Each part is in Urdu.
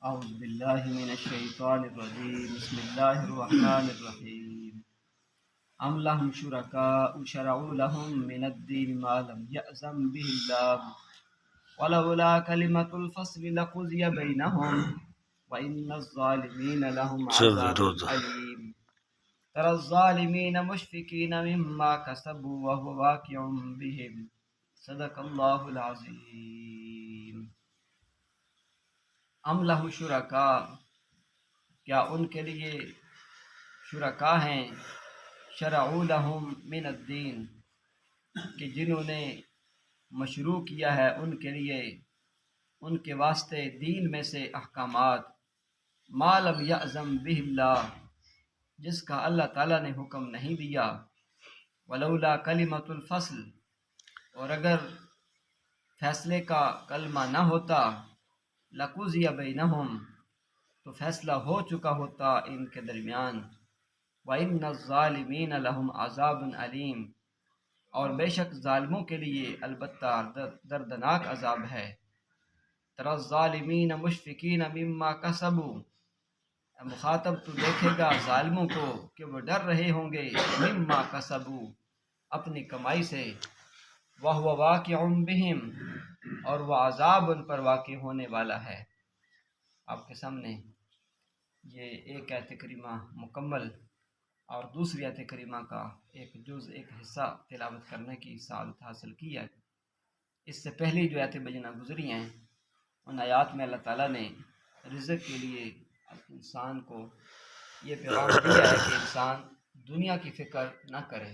اعوذ باللہ من الشیطان الرجیم بسم اللہ الرحمن الرحیم ام لهم شرکاء شرعوا لهم من الدین ما لم یأذن به اللہ ولولا کلمۃ الفصل لقضی بینہم وإن الظالمین لهم عذاب علیم ترى الظالمین مشفقین مما کسبوا وهو واقع بهم صدق اللہ العظیم۔ ام لہ شرکاء، کیا ان کے لیے شرکاء ہیں، شرعوا لہم من الدین، کہ جنہوں نے مشروع کیا ہے ان کے لیے، ان کے واسطے دین میں سے احکامات، ما لم یأذن بہ اللہ، جس کا اللہ تعالیٰ نے حکم نہیں دیا، ولولا کلمۃ الفصل، اور اگر فیصلے کا کلمہ نہ ہوتا، لقضی بینہم، تو فیصلہ ہو چکا ہوتا ان کے درمیان، وَإِنَّ الظَّالِمِينَ لَهُمْ عَذَابٌ علیم، اور بے شک ظالموں کے لیے البتہ دردناک عذاب ہے۔ تَرَى الظَّالِمِينَ مُشْفِقِينَ مِمَّا كَسَبُوا، مخاطب تو دیکھے گا ظالموں کو کہ وہ ڈر رہے ہوں گے، مما کسبوا، اپنی کمائی سے، وَهُوَ وَاقِعٌ بِهِمْ، اور وہ عذاب ان پر واقع ہونے والا ہے۔ آپ کے سامنے یہ ایک آیت کریمہ مکمل اور دوسری آیت کریمہ کا ایک جز، ایک حصہ تلاوت کرنے کی سعادت حاصل کی ہے۔ اس سے پہلی جو آیتیں بجنا گزری ہیں، ان آیات میں اللہ تعالیٰ نے رزق کے لیے انسان کو یہ پیغام دیا ہے کہ انسان دنیا کی فکر نہ کرے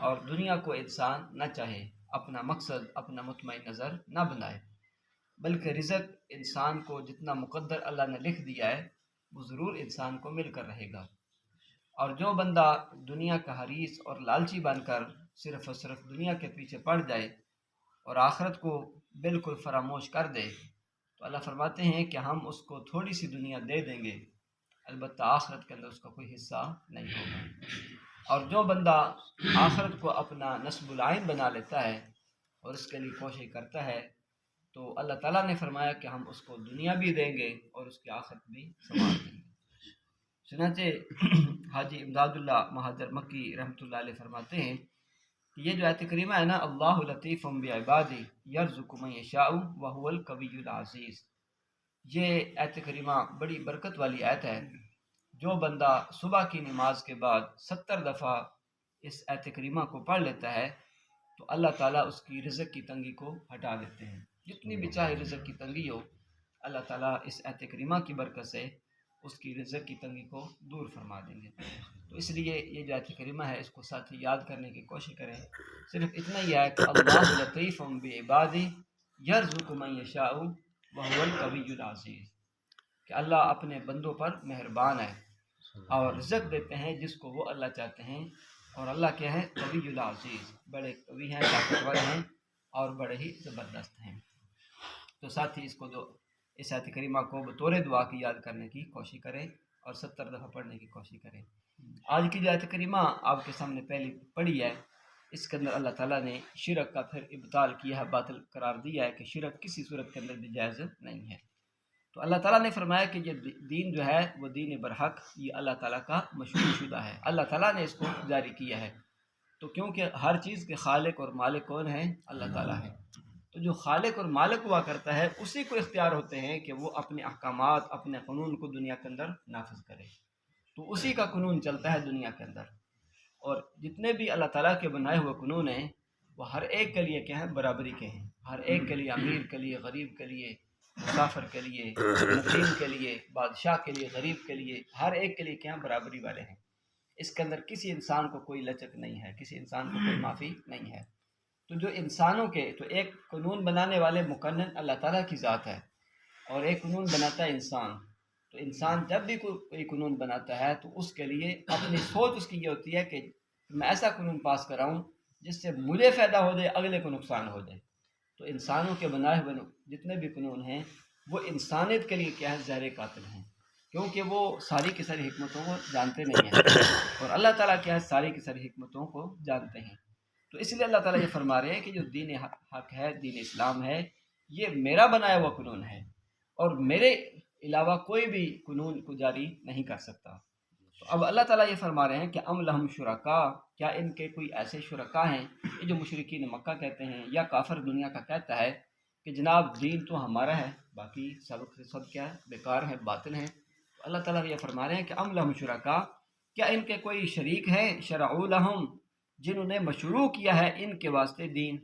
اور دنیا کو انسان نہ چاہے، اپنا مقصد، اپنا مطمئن نظر نہ بنائے، بلکہ رزق انسان کو جتنا مقدر اللہ نے لکھ دیا ہے وہ ضرور انسان کو مل کر رہے گا۔ اور جو بندہ دنیا کا حریص اور لالچی بن کر صرف اور صرف دنیا کے پیچھے پڑ جائے اور آخرت کو بالکل فراموش کر دے، تو اللہ فرماتے ہیں کہ ہم اس کو تھوڑی سی دنیا دے دیں گے، البتہ آخرت کے اندر اس کا کوئی حصہ نہیں ہوگا۔ اور جو بندہ آخرت کو اپنا نصب العین بنا لیتا ہے اور اس کے لیے کوشش کرتا ہے، تو اللہ تعالیٰ نے فرمایا کہ ہم اس کو دنیا بھی دیں گے اور اس کی آخرت بھی سنوار دیں گے۔ چنانچہ حاجی امداد اللہ مہاجر مکی رحمۃ اللہ علیہ فرماتے ہیں کہ یہ جو آیت کریمہ ہے نا، اللہ لطیف بعبادہ یرزق من یشاء وہو القوی العزیز، یہ آیت کریمہ بڑی برکت والی آیت ہے۔ جو بندہ صبح کی نماز کے بعد 70 دفعہ اس آیت کریمہ کو پڑھ لیتا ہے تو اللہ تعالیٰ اس کی رزق کی تنگی کو ہٹا دیتے ہیں، جتنی بھی چاہے رزق کی تنگی ہو، اللہ تعالیٰ اس آیت کریمہ کی برکت سے اس کی رزق کی تنگی کو دور فرما دیں گے۔ تو اس لیے یہ جو آیت کریمہ ہے اس کو ساتھی یاد کرنے کی کوشش کریں۔ صرف اتنا ہی ہے کہ اللہ لطیف بعبادہ یرزق من یشاء وہو القوی العزیز، کہ اللہ اپنے بندوں پر مہربان ہے اور رزق دیتے ہیں جس کو وہ اللہ چاہتے ہیں، اور اللہ کیا ہے؟ قوی العزیز، بڑے قوی ہیں، طاقتور ہیں اور بڑے ہی زبردست ہیں۔ تو ساتھ ہی اس کو اس آیت کریمہ کو بطور دعا کی یاد کرنے کی کوشش کریں اور 70 دفعہ پڑھنے کی کوشش کریں۔ آج کی جو آیت کریمہ آپ کے سامنے پہلی پڑھی ہے، اس کے اندر اللہ تعالیٰ نے شرک کا پھر ابطال کیا ہے، باطل قرار دیا ہے کہ شرک کسی صورت کے اندر بھی جائز نہیں ہے۔ تو اللہ تعالیٰ نے فرمایا کہ یہ دین جو ہے وہ دین برحق، یہ اللہ تعالیٰ کا مشروع شدہ ہے، اللہ تعالیٰ نے اس کو جاری کیا ہے۔ تو کیونکہ ہر چیز کے خالق اور مالک کون ہیں؟ اللہ تعالیٰ ہے۔ تو جو خالق اور مالک ہوا کرتا ہے اسی کو اختیار ہوتے ہیں کہ وہ اپنے احکامات، اپنے قانون کو دنیا کے اندر نافذ کرے، تو اسی کا قانون چلتا ہے دنیا کے اندر۔ اور جتنے بھی اللہ تعالیٰ کے بنائے ہوئے قانون ہیں وہ ہر ایک کے لیے کیا ہیں؟ برابری کے ہیں، ہر ایک کے لیے، امیر کے لیے، غریب کے لیے، مسافر کے لیے، مقیم کے لیے، بادشاہ کے لیے، غریب کے لیے، ہر ایک کے لیے کیا ہیں؟ برابری والے ہیں۔ اس کے اندر کسی انسان کو کوئی لچک نہیں ہے، کسی انسان کو کوئی معافی نہیں ہے۔ تو جو انسانوں کے، تو ایک قانون بنانے والے مقنن اللہ تعالیٰ کی ذات ہے اور ایک قانون بناتا ہے انسان۔ تو انسان جب بھی کوئی قانون بناتا ہے تو اس کے لیے اپنی سوچ اس کی یہ ہوتی ہے کہ میں ایسا قانون پاس کراؤں جس سے مجھے فائدہ ہو جائے، اگلے کو نقصان ہو جائے۔ تو انسانوں کے بنائے ہوئے جتنے بھی قانون ہیں وہ انسانیت کے لیے کیا ہے؟ زہر قاتل ہیں، کیونکہ وہ ساری کی ساری حکمتوں کو جانتے نہیں ہیں، اور اللہ تعالیٰ کیا ہے؟ ساری کی ساری حکمتوں کو جانتے ہیں۔ تو اس لیے اللہ تعالیٰ یہ فرما رہے ہیں کہ جو دین حق ہے، دین اسلام ہے، یہ میرا بنایا ہوا قانون ہے، اور میرے علاوہ کوئی بھی قانون کو جاری نہیں کر سکتا۔ تو اب اللہ تعالیٰ یہ فرما رہے ہیں کہ ام لہم شرکا، کیا ان کے کوئی ایسے شرکا ہیں، یہ جو مشرکین مکہ کہتے ہیں یا کافر دنیا کا کہتا ہے کہ جناب دین تو ہمارا ہے، باقی سب کیا ہے، بیکار ہے، باطل ہیں۔ تو اللہ تعالیٰ یہ فرما رہے ہیں کہ ام لہم شرکا، کیا ان کے کوئی شریک ہیں، شرعوا لہم، جنہوں نے مشروع کیا ہے ان کے واسطے دین،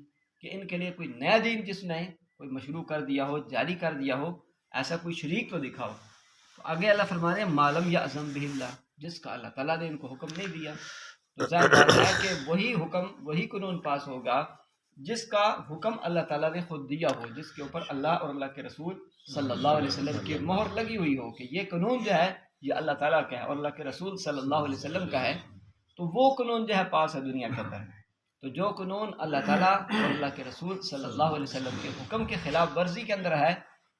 کہ ان کے لیے کوئی نیا دین جس نے کوئی مشروع کر دیا ہو، جاری کر دیا ہو، ایسا کوئی شریک تو دکھاؤ۔ تو آگے اللہ فرما رہے ہیں مالم یعظم بہ اللہ، جس کا اللہ تعالیٰ نے ان کو حکم نہیں دیا۔ تو ظاہر بات ہے کہ وہی حکم، وہی قانون پاس ہوگا جس کا حکم اللہ تعالیٰ نے خود دیا ہو، جس کے اوپر اللہ اور اللہ کے رسول صلی اللہ علیہ وسلم کی مہر لگی ہوئی ہو کہ یہ قانون جو ہے یہ اللہ تعالیٰ کا ہے اور اللہ کے رسول صلی اللہ علیہ وسلم کا ہے، تو وہ قانون جو ہے پاس ہے دنیا کے اندر۔ تو جو قانون اللہ تعالیٰ اور اللہ کے رسول صلی اللہ علیہ وسلم کے حکم کے خلاف ورزی کے اندر ہے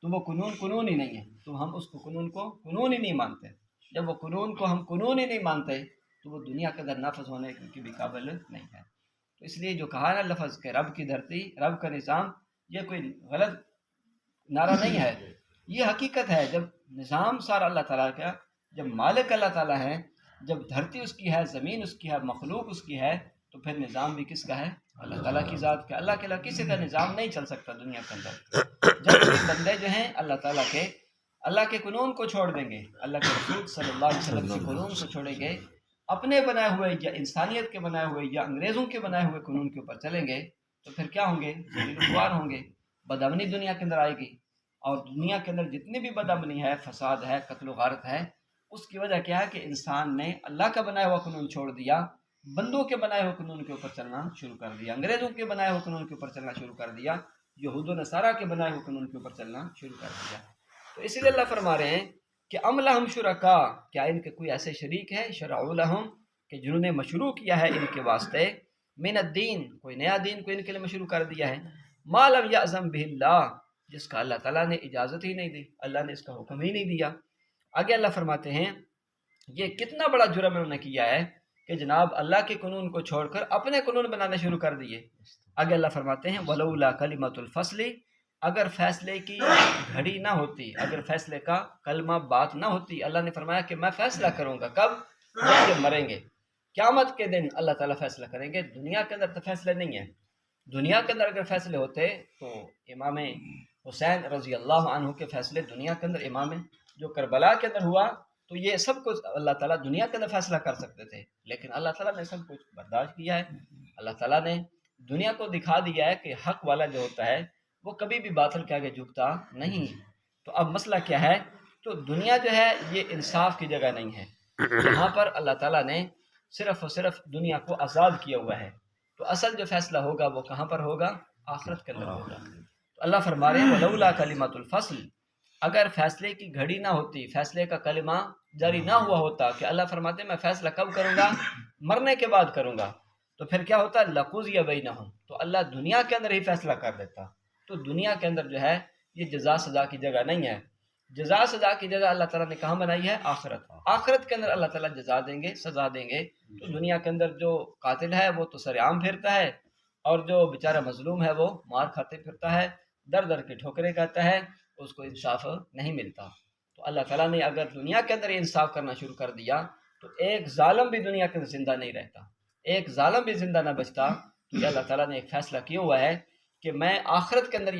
تو وہ قانون ہی نہیں ہے، تو ہم اس کو قانون ہی نہیں مانتے۔ جب وہ قانون کو ہم قانون ہی نہیں مانتے تو وہ دنیا کے اندر نافذ ہونے کی بھی قابل نہیں ہے۔ تو اس لیے جو کہا نا لفظ کہ رب کی دھرتی، رب کا نظام، یہ کوئی غلط نعرہ نہیں ہے، یہ حقیقت ہے۔ جب نظام سارا اللہ تعالیٰ کا، جب مالک اللہ تعالیٰ ہے، جب دھرتی اس کی ہے، زمین اس کی ہے، مخلوق اس کی ہے، تو پھر نظام بھی کس کا ہے؟ اللہ تعالیٰ کی ذات کا۔ اللہ کے علاوہ کسی کا نظام نہیں چل سکتا دنیا کے اندر۔ جب بھی بندے جو ہیں اللہ کے قانون کو چھوڑ دیں گے، اللہ کے رسول صلی اللہ علیہ وسلم کے قانون کو چھوڑیں گے، اپنے بنائے ہوئے یا انسانیت کے بنائے ہوئے یا انگریزوں کے بنائے ہوئے قانون کے اوپر چلیں گے، تو پھر کیا ہوں گے؟ ذلیل و خوار ہوں گے، بدامنی دنیا کے اندر آئے گی۔ اور دنیا کے اندر جتنی بھی بدامنی ہے، فساد ہے، قتل و غارت ہے، اس کی وجہ کیا ہے کہ انسان نے اللہ کا بنایا ہوا قانون چھوڑ دیا، بندوں کے بنائے ہوئے قانون کے اوپر چلنا شروع کر دیا، انگریزوں کے بنائے ہوئے قانون کے اوپر چلنا شروع کر دیا، یہود و نصارہ کے بنائے ہوئے قانون کے اوپر چلنا شروع کر دیا۔ تو اسی لیے اللہ فرما رہے ہیں کہ ام لہم شرکا، کیا ان کے کوئی ایسے شریک ہے، شرعوا لہم، کہ جنہوں نے مشروع کیا ہے ان کے واسطے، من الدین، کوئی نیا دین کو ان کے لیے مشروع کر دیا ہے، ما لم یعظم بہ اللہ، جس کا اللہ تعالیٰ نے اجازت ہی نہیں دی، اللہ نے اس کا حکم ہی نہیں دیا۔ آگے اللہ فرماتے ہیں یہ کتنا بڑا جرم انہوں نے کیا ہے کہ جناب اللہ کے قانون کو چھوڑ کر اپنے قانون بنانے شروع کر دیے۔ آگے اللہ فرماتے ہیں ولولا کلمۃ الفصل، اگر فیصلے کی گھڑی نہ ہوتی، اگر فیصلے کا کلمہ بات نہ ہوتی، اللہ نے فرمایا کہ میں فیصلہ کروں گا، کب؟ جب مریں گے، قیامت کے دن اللہ تعالیٰ فیصلہ کریں گے۔ دنیا کے اندر تو فیصلے نہیں ہیں، دنیا کے اندر اگر فیصلے ہوتے تو امام حسین رضی اللہ عنہ کے فیصلے دنیا کے اندر، امام جو کربلا کے اندر ہوا، تو یہ سب کچھ اللہ تعالیٰ دنیا کے اندر فیصلہ کر سکتے تھے، لیکن اللہ تعالیٰ نے سب کچھ برداشت کیا ہے۔ اللہ تعالیٰ نے دنیا کو دکھا دیا ہے کہ حق والا جو ہوتا ہے وہ کبھی بھی باطل کے آگے جھکتا نہیں۔ تو اب مسئلہ کیا ہے؟ تو دنیا جو ہے یہ انصاف کی جگہ نہیں ہے، یہاں پر اللہ تعالیٰ نے صرف اور صرف دنیا کو آزاد کیا ہوا ہے، تو اصل جو فیصلہ ہوگا وہ کہاں پر ہوگا؟ آخرت کے اندر ہوگا۔ تو اللہ فرما رہے ہیں ولولا کلمۃ الفصل، اگر فیصلے کی گھڑی نہ ہوتی، فیصلے کا کلمہ جاری نہ ہوا ہوتا کہ اللہ فرماتے ہیں میں فیصلہ کب کروں گا؟ مرنے کے بعد کروں گا، تو پھر کیا ہوتا؟ لقضی بینہم، تو اللہ دنیا کے اندر ہی فیصلہ کر دیتا۔ تو دنیا کے اندر جو ہے یہ جزا سزا کی جگہ نہیں ہے، جزا سزا کی جگہ اللہ تعالیٰ نے کہاں بنائی ہے؟ آخرت۔ آخرت کے اندر اللہ تعالیٰ جزا دیں گے، سزا دیں گے۔ تو دنیا کے اندر جو قاتل ہے وہ تو سر عام پھرتا ہے، اور جو بیچارہ مظلوم ہے وہ مار کھاتے پھرتا ہے، در در کے ٹھوکریں کہتا ہے، اس کو انصاف نہیں ملتا۔ تو اللہ تعالیٰ نے اگر دنیا کے اندر انصاف کرنا شروع کر دیا تو ایک ظالم بھی دنیا کے اندر زندہ نہیں رہتا، ایک ظالم بھی زندہ نہ بچتا۔ تو یہ اللہ تعالیٰ نے ایک فیصلہ کیا ہوا ہے کہ میں آخرت کے اندر